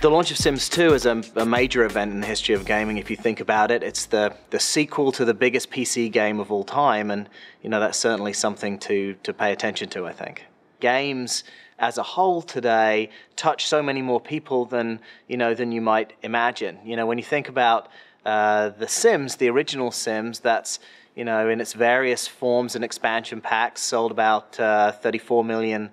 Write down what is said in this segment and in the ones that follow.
The launch of Sims 2 is a major event in the history of gaming. If you think about it, it's the sequel to the biggest PC game of all time, and that's certainly something to pay attention to, I think. Games as a whole today touch so many more people than you might imagine. When you think about the Sims, the original Sims, that's in its various forms and expansion packs, sold about 34 million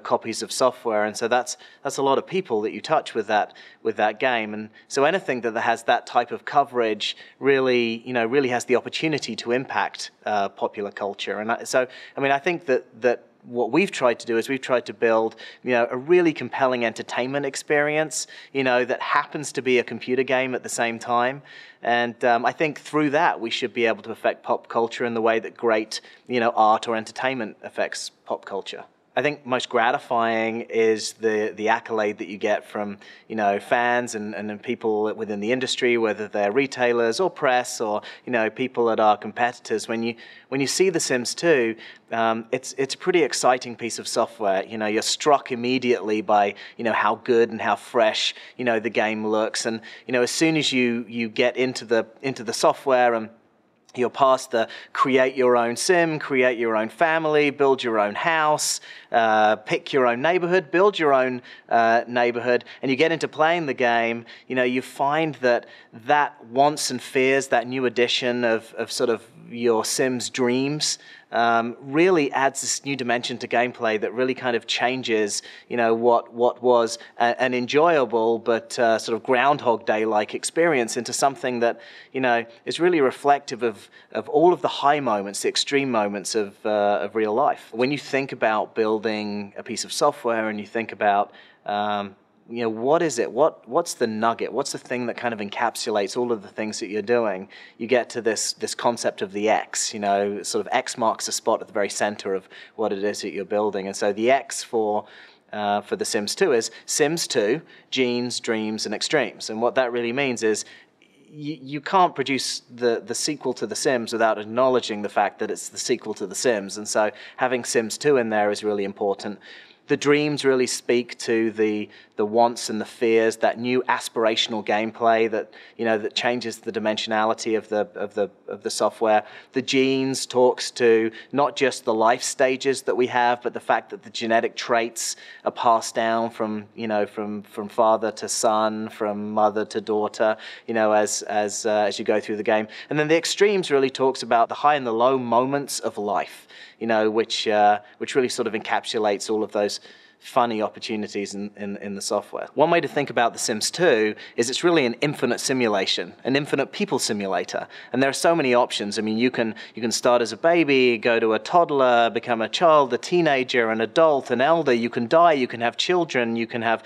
copies of software, and so that's a lot of people that you touch with that game. And so anything that has that type of coverage really has the opportunity to impact popular culture. And I think that what we've tried to do is we've tried to build a really compelling entertainment experience that happens to be a computer game at the same time. And I think through that we should be able to affect pop culture in the way that great art or entertainment affects pop culture. I think most gratifying is the accolade that you get from fans and people within the industry, whether they're retailers or press or people that are competitors. When you see The Sims 2, it's a pretty exciting piece of software. You're struck immediately by how good and how fresh the game looks, and as soon as you get into the software and you're past the create your own sim, create your own family, build your own house, pick your own neighborhood, build your own neighborhood, and you get into playing the game, you find that wants and fears, that new addition of sort of your Sims dreams, really adds this new dimension to gameplay that really kind of changes, what was an enjoyable but sort of Groundhog Day-like experience into something that, is really reflective of all of the high moments, the extreme moments of real life. When you think about building a piece of software and you think about what is it? What's the nugget? What's the thing that kind of encapsulates all of the things that you're doing? You get to this concept of the X. Sort of X marks a spot at the very center of what it is that you're building. And so the X for The Sims 2 is Sims 2, Genes, Dreams, and Extremes. And what that really means is you can't produce the sequel to The Sims without acknowledging the fact that it's the sequel to The Sims. And so having Sims 2 in there is really important. The dreams really speak to the wants and the fears, that new aspirational gameplay that that changes the dimensionality of the software. The genes talks to not just the life stages that we have, but the fact that the genetic traits are passed down from from father to son, from mother to daughter, as you go through the game. And then the extremes really talks about the high and the low moments of life, which really sort of encapsulates all of those funny opportunities in the software. One way to think about The Sims 2 is it's really an infinite simulation, an infinite people simulator. And there are so many options. I mean, you can start as a baby, go to a toddler, become a child, a teenager, an adult, an elder. You can die, you can have children, you can have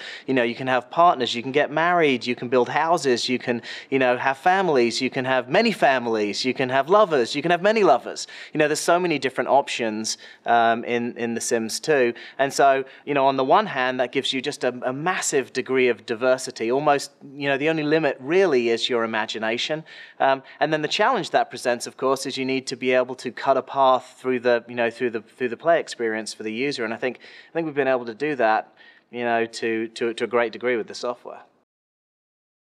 partners, you can get married, you can build houses, you can have families, you can have many families, you can have lovers, you can have many lovers. There's so many different options in The Sims 2. And so, on the one hand, that gives you just a massive degree of diversity. Almost, the only limit really is your imagination. And then the challenge that presents, of course, is you need to be able to cut a path through the play experience for the user. And I think we've been able to do that, to a great degree with the software.